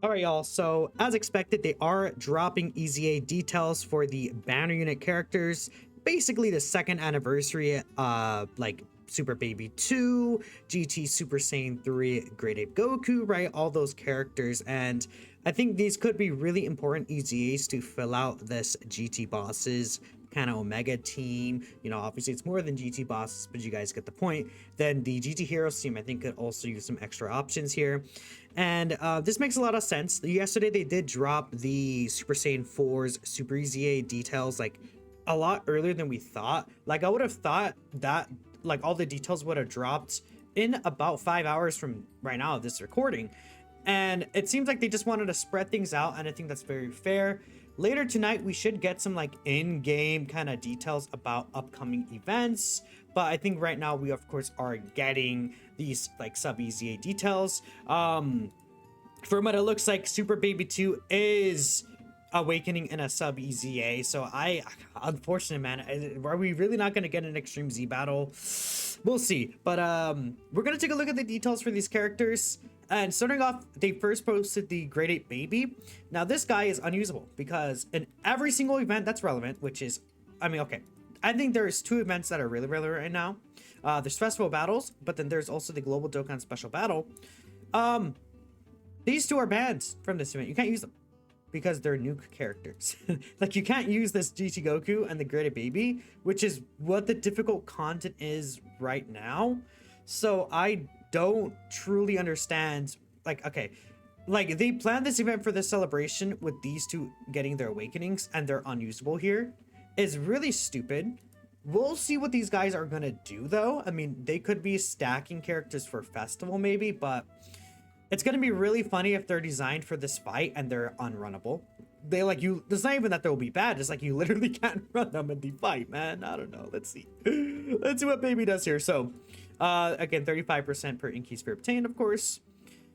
All right, y'all. So as expected, they are dropping EZA details for the banner unit characters. Basically, the second anniversary, like Super Baby 2, GT Super Saiyan 3, Great Ape Goku, right? All those characters. And I think these could be really important EZAs to fill out this GT bosses kind of Omega team. You know, obviously it's more than GT bosses, but you guys get the point. Then the GT Heroes team, I think, could also use some extra options here. And this makes a lot of sense. Yesterday they did drop the Super Saiyan 4's Super EZA details like a lot earlier than we thought. Like I would have thought that like all the details would have dropped in about 5 hours from right now of this recording. And it seems like they just wanted to spread things out, and I think that's very fair. Later tonight, we should get some like in-game kind of details about upcoming events. But I think right now we of course are getting these like sub EZA details. From what it looks like, Super Baby 2 is awakening in a sub EZA. So unfortunate, man. Are we really not going to get an Extreme Z battle? We'll see. But we're going to take a look at the details for these characters. And starting off, they first posted the Great Ape Baby. Now this guy is unusable because in every single event that's relevant, which is, I mean, okay, I think there's two events that are really relevant right now. There's festival battles, but then there's also the Global Dokkan Special Battle. These two are banned from this event. You can't use them because they're nuke characters. Like you can't use this GT Goku and the Great Ape Baby, which is what the difficult content is right now. So I don't truly understand. Like, okay, like they planned this event for this celebration with these two getting their awakenings and they're unusable here. Is really stupid. We'll see what these guys are gonna do though. I mean, they could be stacking characters for festival maybe, but it's gonna be really funny if they're designed for this fight and they're unrunnable. They like you, it's not even that they'll be bad, it's like you literally can't run them in the fight, man. I don't know. Let's see. Let's see what Baby does here. So again, 35% per increase for obtained, of course.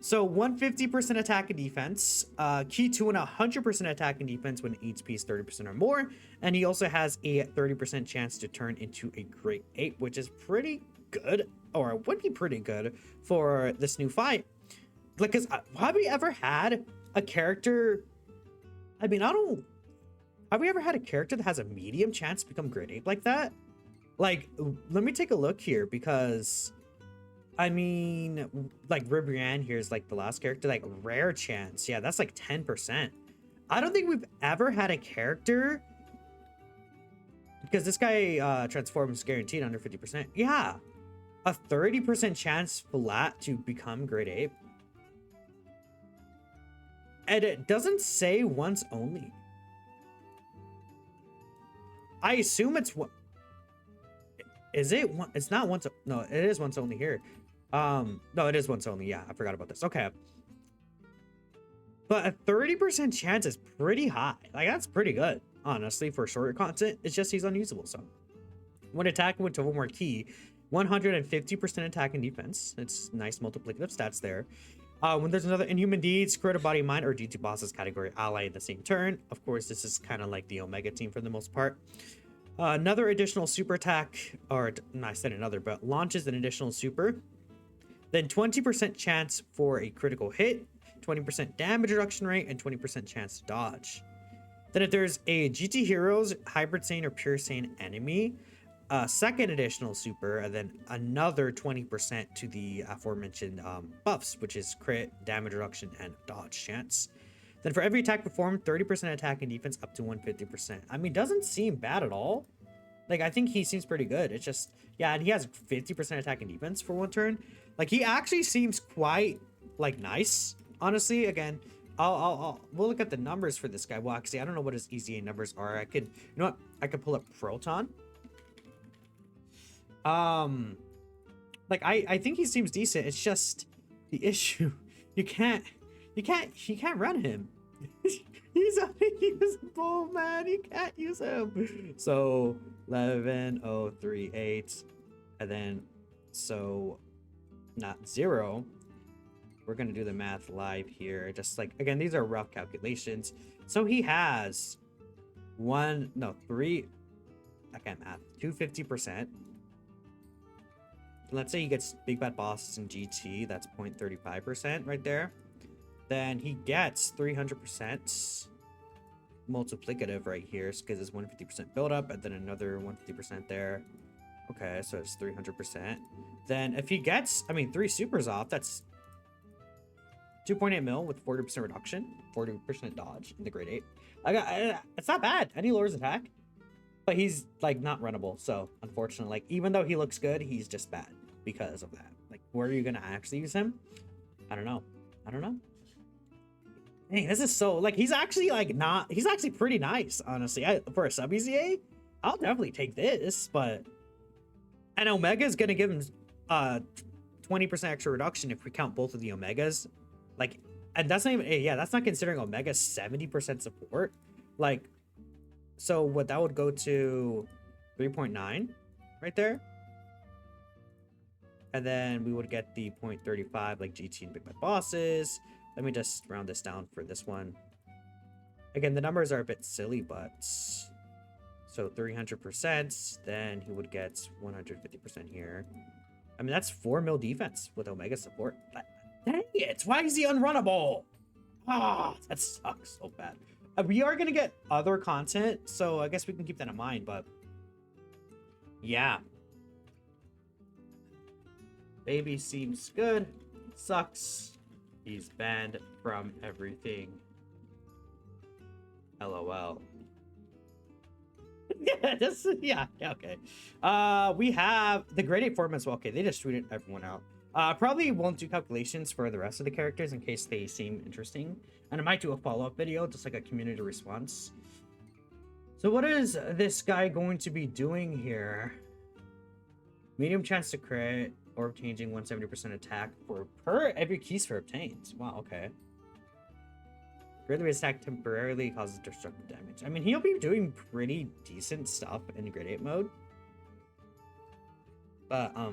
So 150% attack and defense, key to an 100% attack and defense when HP is 30% or more, and he also has a 30% chance to turn into a Great Ape, which is pretty good, or would be pretty good for this new fight. Like, cause have we ever had a character? I mean, have we ever had a character that has a medium chance to become Great Ape like that? Like, let me take a look here because, I mean, like Ribrianne here is like the last character, like rare chance. Yeah, that's like 10%. I don't think we've ever had a character because this guy transforms guaranteed under 50%. Yeah, a 30% chance flat to become Great Ape. And it doesn't say once only. I assume it's what. Is it one? It's not once. No, it is once only here. No, it is once only. Yeah, I forgot about this. Okay. But a 30% chance is pretty high. Like, that's pretty good, honestly, for shorter content. It's just he's unusable. So when attacking with one more key, 150% attack and defense. It's nice multiplicative stats there. When there's another Inhuman Deeds, Creative Body Mind, or G2 Bosses category ally in the same turn. Of course, this is kind of like the Omega team for the most part. Another additional super attack, or no, I said another, but launches an additional super. Then 20% chance for a critical hit, 20% damage reduction rate, and 20% chance to dodge. Then if there's a GT Heroes, Hybrid Saiyan, or Pure Saiyan enemy, second additional super, and then another 20% to the aforementioned buffs, which is crit, damage reduction, and dodge chance. Then for every attack performed, 30% attack and defense up to 150%. I mean, doesn't seem bad at all. Like, I think he seems pretty good. It's just, yeah, and he has 50% attack and defense for one turn. Like, he actually seems quite, like, nice. Honestly, again, we'll look at the numbers for this guy. Well, actually, I don't know what his EZA numbers are. I could, you know what? I could pull up Proton. Like, I think he seems decent. It's just the issue. You can't run him. He's unusable, man. You can't use him. So 11,038, and then so not 0. We're gonna do the math live here. Just like, again, these are rough calculations. So he has 3. I can't math. 250%. Let's say he gets big bad bosses in GT. That's 0.35% right there. Then he gets 300% multiplicative right here because it's 150% build up and then another 150% there. Okay, so it's 300%. Then if he gets, I mean, 3 supers off, that's 2.8 mil with 40% reduction, 40% dodge in the grade 8. It's not bad. And he lowers attack, but he's like not runnable. So unfortunately, like even though he looks good, he's just bad because of that. Like, where are you gonna actually use him? I don't know. I don't know. Dang, this is so like he's actually like not. He's actually pretty nice, honestly. For a sub EZA, I'll definitely take this, but and Omega is gonna give him 20% extra reduction if we count both of the Omegas. Like, and that's not even, yeah, that's not considering Omega's 70% support. Like, so what that would go to 3.9 right there. And then we would get the 0.35 like GT and Big Bad Bosses. Let me just round this down for this one. Again, the numbers are a bit silly, but so 300%, then he would get 150% here. I mean, that's 4 mil defense with Omega support. Dang it, why is he unrunnable? Ah, that sucks so bad. We are gonna get other content, so I guess we can keep that in mind, but yeah. Baby seems good. Sucks. He's banned from everything. LOL. Yeah, okay. We have the grade 8 form as well. Okay, they just tweeted everyone out. Probably won't do calculations for the rest of the characters in case they seem interesting. And I might do a follow-up video, just like a community response. So what is this guy going to be doing here? Medium chance to crit, orb changing 170% attack per every key sphere obtained. Wow, okay. Greatly attack temporarily causes destructive damage. I mean, he'll be doing pretty decent stuff in grade 8 mode. But, I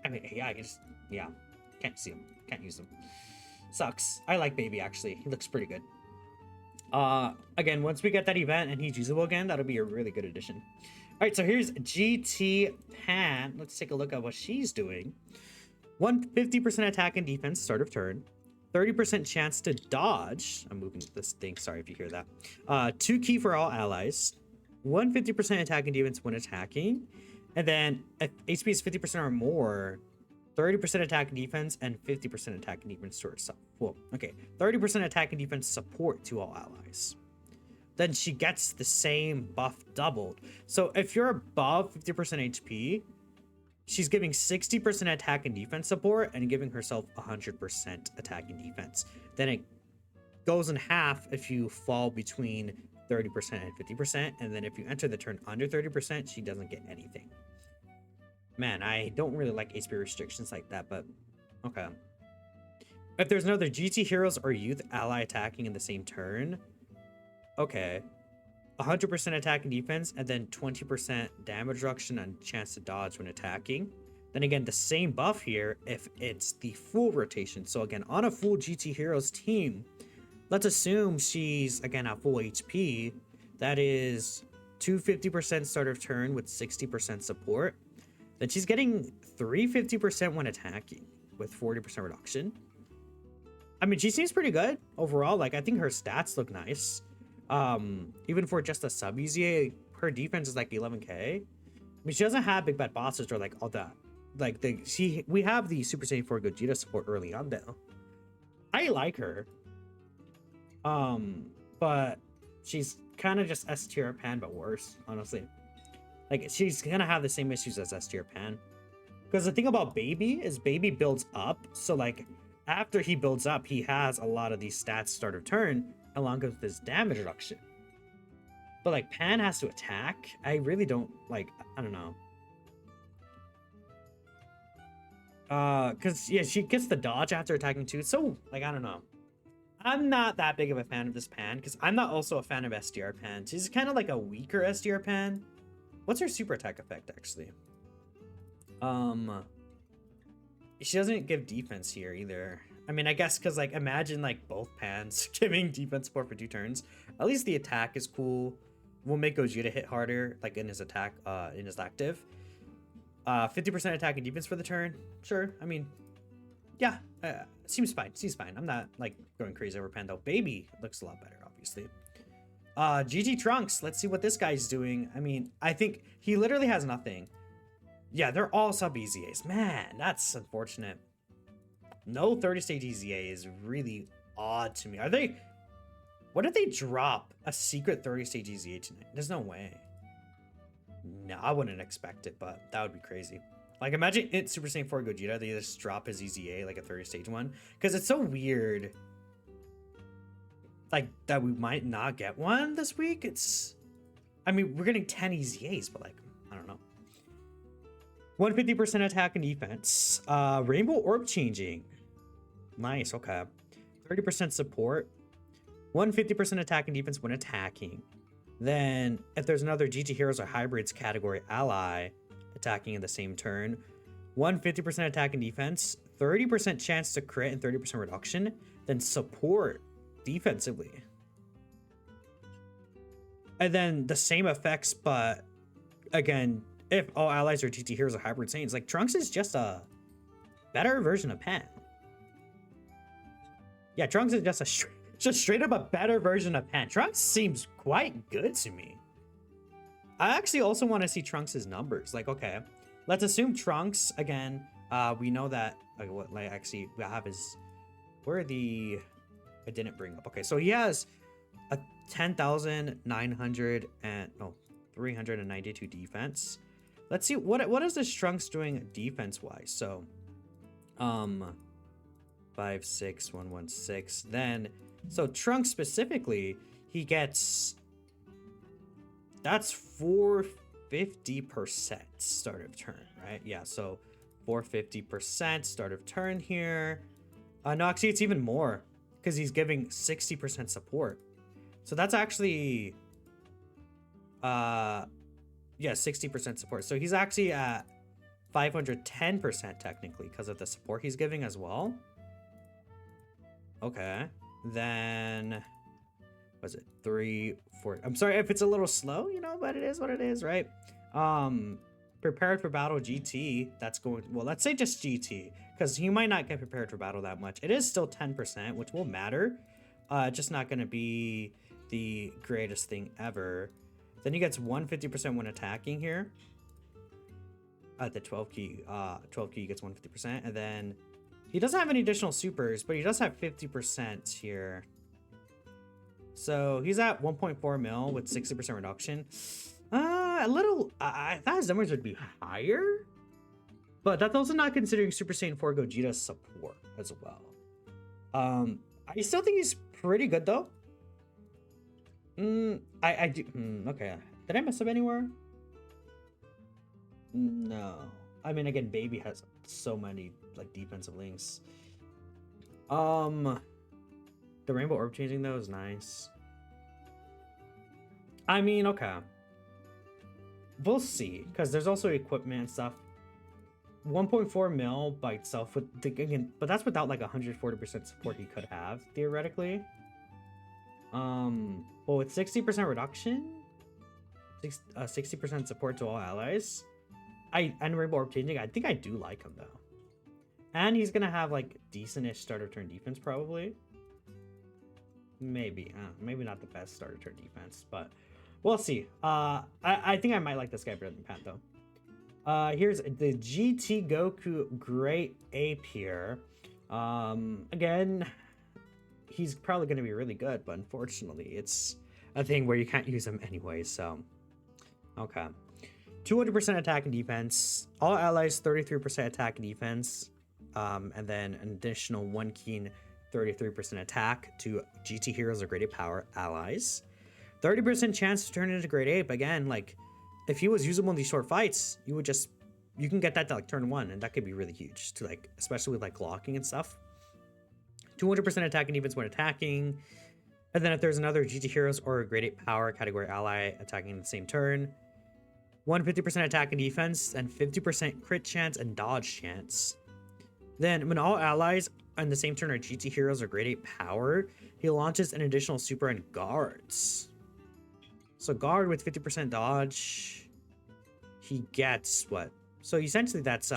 mean, yeah, I guess, yeah. Can't see him. Can't use him. Sucks. I like Baby, actually. He looks pretty good. Again, once we get that event and he's usable again, that'll be a really good addition. All right, so here's GT Pan. Let's take a look at what she's doing. 150% attack and defense, start of turn. 30% chance to dodge. I'm moving this thing. Sorry if you hear that. 2 key for all allies. 150% attack and defense when attacking. And then if HP is 50% or more, 30% attack and defense and 50% attack and defense to herself. Well, okay. 30% attack and defense support to all allies. Then she gets the same buff doubled. So if you're above 50% HP, she's giving 60% attack and defense support and giving herself 100% attack and defense. Then it goes in half if you fall between 30% and 50%. And then if you enter the turn under 30%, she doesn't get anything. Man, I don't really like HP restrictions like that, but okay. If there's no other GT heroes or youth ally attacking in the same turn, okay. 100% attack and defense, and then 20% damage reduction and chance to dodge when attacking. Then again, the same buff here if it's the full rotation. So again, on a full GT Heroes team, let's assume she's, again, at full HP. That is 250% start of turn with 60% support. Then she's getting 350% when attacking with 40% reduction. I mean, she seems pretty good overall. Like, I think her stats look nice. Even for just a sub EZA, her defense is like 11k. I mean, she doesn't have big bad bosses or like all that. Like we have the Super Saiyan 4 Gogeta support early on though. I like her. But she's kind of just S tier Pan but worse, honestly. Like she's gonna have the same issues as S tier Pan. Because the thing about Baby is Baby builds up, so like after he builds up, he has a lot of these stats start of turn along with this damage reduction. But like Pan has to attack. I really don't like, I don't know. Cause yeah, she gets the dodge after attacking too. So like, I don't know. I'm not that big of a fan of this Pan because I'm not also a fan of SDR Pan. She's kind of like a weaker SDR Pan. What's her super attack effect actually? She doesn't give defense here either. I mean, I guess because like imagine like both Pans giving defense support for 2 turns. At least the attack is cool. We'll make Gogeta hit harder, like in his attack, in his active. 50% attack and defense for the turn. Sure. I mean, yeah. seems fine. Seems fine. I'm not like going crazy over Panda. Baby looks a lot better, obviously. GT Trunks. Let's see what this guy's doing. I mean, I think he literally has nothing. Yeah, they're all sub EZAs. Man, that's unfortunate. No 30-stage EZA is really odd to me. Are they... What if they drop a secret 30-stage EZA tonight? There's no way. No, I wouldn't expect it, but that would be crazy. Like, imagine it Super Saiyan 4 Gogeta, they just drop his EZA, like a 30-stage one. Because it's so weird, like, that we might not get one this week. It's... I mean, we're getting 10 EZAs, but, like, I don't know. 150% attack and defense. Rainbow Orb changing. Nice, okay. 30% support. 150% attack and defense when attacking. Then, if there's another GT Heroes or Hybrids category ally attacking in the same turn, 150% attack and defense, 30% chance to crit and 30% reduction, then support defensively. And then the same effects, but again, if all allies are GT Heroes or Hybrid Saiyans, like Trunks is just a better version of Pan. Yeah, Trunks is just straight up a better version of Pan. Trunks seems quite good to me. I actually also want to see Trunks' numbers. Like, okay, let's assume Trunks, again, we know that, like, what, like, actually, we have his, where are the, I didn't bring up. Okay, so he has a 10,900 and, no, 392 defense. Let's see, what is this Trunks doing defense-wise? So, 56116. Then, so Trunks specifically, he gets, that's 450% start of turn, right? Yeah, so 450% start of turn here. No, actually, it's even more because he's giving 60% support. So that's actually, yeah, 60% support. So he's actually at 510% technically because of the support he's giving as well. Okay, then was it 3, 4? I'm sorry if it's a little slow, you know, but it is what it is, right? Prepared for battle GT. That's going, well, let's say just GT because he might not get prepared for battle that much. It is still 10%, which will matter. Just not going to be the greatest thing ever. Then he gets 150% when attacking here. At the 12 key, he gets 150%, and then he doesn't have any additional supers, but he does have 50% here. So he's at 1.4 mil with 60% reduction. A little, I thought his numbers would be higher, but that's also not considering Super Saiyan 4 Gogeta's support as well. I still think he's pretty good though. I do, okay. Did I mess up anywhere? No. I mean, again, Baby has so many, like, defensive links. The Rainbow Orb changing, though, is nice. I mean, okay. We'll see, because there's also equipment and stuff. 1.4 mil by itself, with again, but that's without, like, 140% support he could have, theoretically. Well, with 60% reduction, 60% support to all allies, and Rainbow Orb changing, I think I do like him though. And he's gonna have like decent-ish starter turn defense probably. Maybe, maybe not the best starter turn defense, but we'll see. I think I might like this guy better than Pat though. Here's the GT Goku Great Ape here. Again, he's probably gonna be really good, but unfortunately, it's a thing where you can't use him anyway. So, okay. 200% attack and defense. All allies 33% attack and defense. And then an additional 1 keen 33% attack to GT Heroes or Grade 8 Power allies. 30% chance to turn into Grade 8. Again, like, if he was usable in these short fights, you can get that to like turn 1, and that could be really huge to like, especially with like locking and stuff. 200% attack and defense when attacking. And then if there's another GT Heroes or Grade 8 Power category ally attacking in the same turn, 150% attack and defense, and 50% crit chance and dodge chance. Then, when all allies on the same turn are GT Heroes or Grade 8 Power, he launches an additional super and guards. So guard with 50% dodge, he gets what? So essentially that's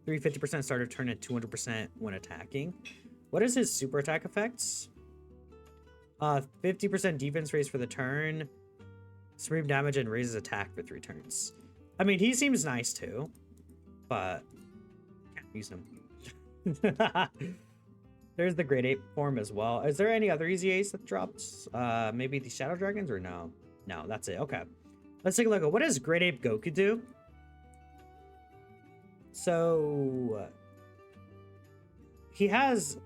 350% start of turn and 200% when attacking. What is his super attack effects? 50% defense raise for the turn, supreme damage, and raises attack for 3 turns. I mean, he seems nice too, but can't use him. There's the Great Ape form as well. Is there any other easy Ace that drops? Maybe the Shadow Dragons, or no? No, that's it. Okay. Let's take a look at what does Great Ape Goku do? So he has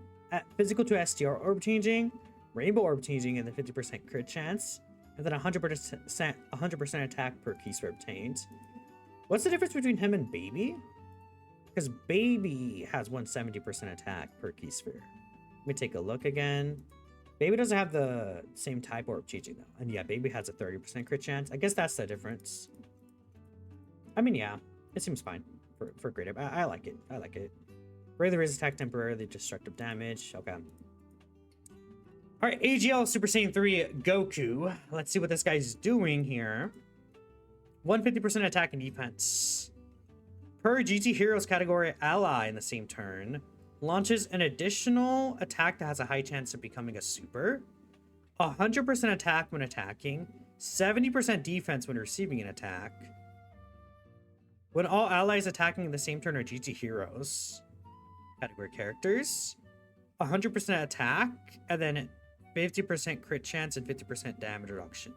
physical to STR orb changing, rainbow orb changing, and then 50% crit chance, and then 100% attack per key sphere obtained. What's the difference between him and Baby? Because Baby has 170% attack per key sphere. Let me take a look again. Baby doesn't have the same type orb changing though. And yeah, Baby has a 30% crit chance. I guess that's the difference. I mean, yeah, it seems fine for Great Ape. I like it. I like it. Raise the raise attack temporarily, destructive damage. Okay. All right, AGL Super Saiyan 3 Goku. Let's see what this guy's doing here. 150% attack and defense. Per GT Heroes category ally in the same turn, launches an additional attack that has a high chance of becoming a super. 100% attack when attacking. 70% defense when receiving an attack. When all allies attacking in the same turn are GT Heroes category characters. 100% attack, and then 50% crit chance and 50% damage reduction.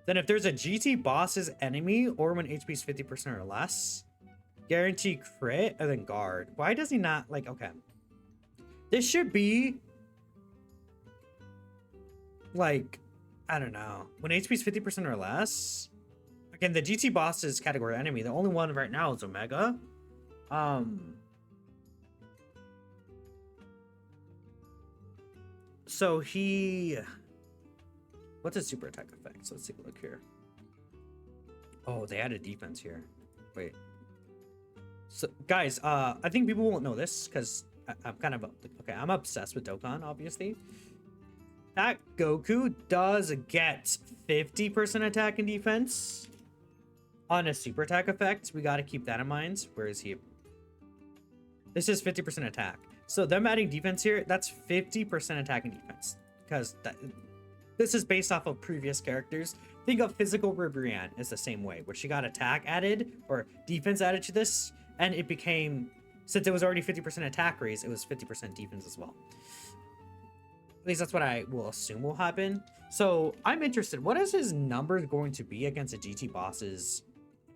Then if there's a GT boss's enemy or when HP is 50% or less, guarantee crit and then guard. Why does he not like, okay. This should be like, I don't know. When HP is 50% or less, again, the GT boss's category enemy, the only one right now is Omega. So he, what's his super attack effect? So let's take a look here. Oh, they added defense here. Wait. So guys, I think people won't know this because I'm kind of, okay, I'm obsessed with Dokkan, obviously. That Goku does get 50% attack and defense on a super attack effect. We got to keep that in mind. Where is he? This is 50% attack. So them adding defense here, that's 50% attack and defense. Because this is based off of previous characters. Think of Physical Ribrianne as the same way, where she got attack added or defense added to this, and it became, since it was already 50% attack raise, it was 50% defense as well. At least that's what I will assume will happen. So I'm interested. What is his numbers going to be against a GT boss's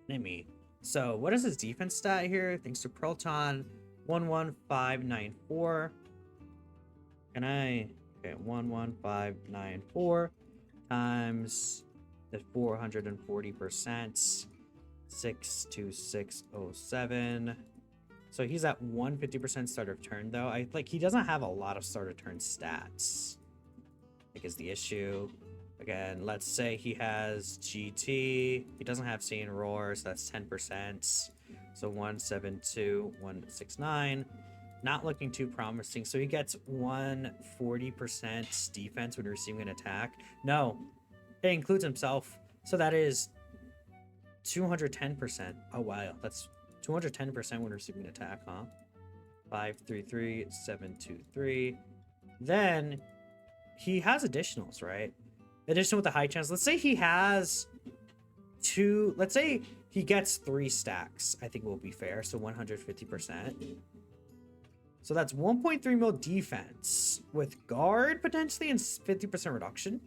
enemy? So what is his defense stat here? Thanks to Proton. 11594. Can I? Okay, 11594 times the 440%. 62607. So he's at 150% start of turn though. I like he doesn't have a lot of start of turn stats. I think is the issue. Again, let's say he has GT. He doesn't have Saiyan Roar, so that's 10%. So 172169. Not looking too promising. So he gets 140% defense when receiving an attack. No, it includes himself. So that is 210%. Oh wow, that's 210% when receiving an attack, huh? 533723. Then he has additionals, right? Additional with a high chance. Let's say he has two. Let's say he gets 3 stacks. I think will be fair. So 150%. So that's 1.3 mil defense with guard potentially and 50% reduction.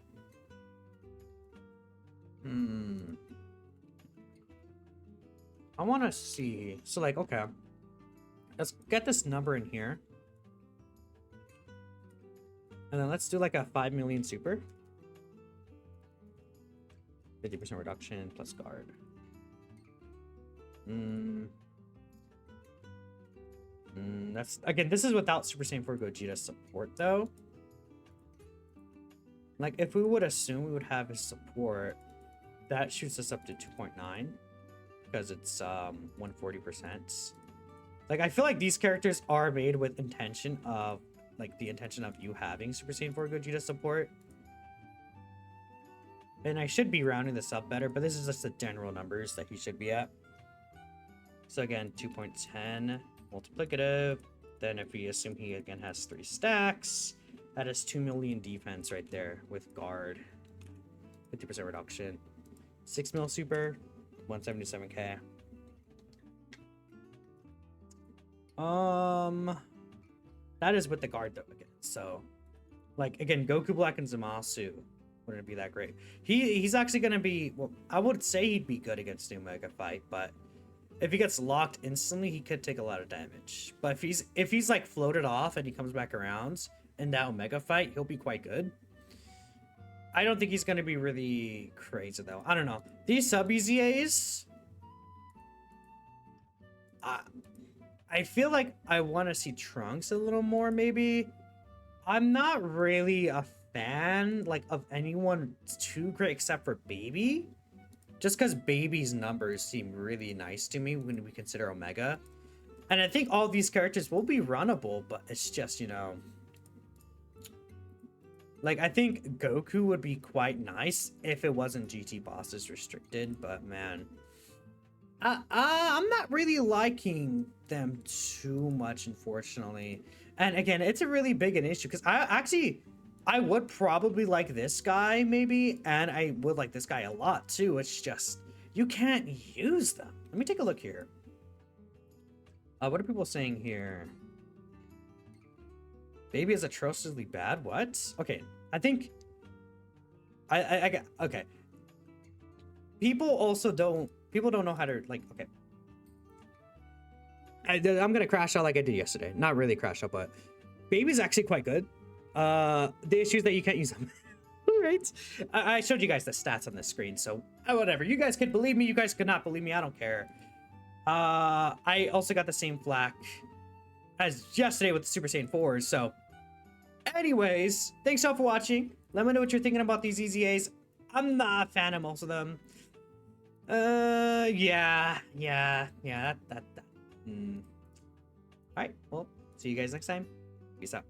I want to see. So like, okay, let's get this number in here. And then let's do like a 5 million super. 50% reduction plus guard. That's, again, this is without Super Saiyan 4 Gogeta support though. Like if we would assume we would have his support, that shoots us up to 2.9 because it's 140%. Like I feel like these characters are made with intention of like the intention of you having Super Saiyan 4 Gogeta support. And I should be rounding this up better, but this is just the general numbers that he should be at. So again, 2.10 multiplicative. Then if we assume he again has 3 stacks, that is 2 million defense right there with guard. 50% reduction. 6 mil super, 177k. That is with the guard though again. So, like again, Goku Black and Zamasu wouldn't be that great. He's actually gonna be. Well, I would say he'd be good against the Omega fight, but if he gets locked instantly, he could take a lot of damage. But if he's like floated off and he comes back around in that Omega fight, he'll be quite good. I don't think he's gonna be really crazy though. I don't know. These sub EZAs, I feel like I want to see Trunks a little more, maybe. I'm not really a fan, like, of anyone too great except for Baby. Just because Baby's numbers seem really nice to me when we consider Omega. And I think all these characters will be runnable, but it's just, you know... Like, I think Goku would be quite nice if it wasn't GT bosses restricted, but man... I'm not really liking them too much, unfortunately. And again, it's a really big an issue because I would probably like this guy maybe, and I would like this guy a lot too. It's just you can't use them. Let me take a look here. What are people saying here? Baby is atrociously bad. What? Okay, I think I okay. People don't know how to, like, okay. I'm gonna crash out like I did yesterday. Not really crash out, but Baby's actually quite good. The issue is that you can't use them. All right. I showed you guys the stats on the screen, so whatever. You guys could believe me. You guys could not believe me. I don't care. I also got the same flack as yesterday with the Super Saiyan 4s. So, anyways, thanks all for watching. Let me know what you're thinking about these EZAs. I'm not a fan of most of them. Yeah. All right, well, see you guys next time. Peace out.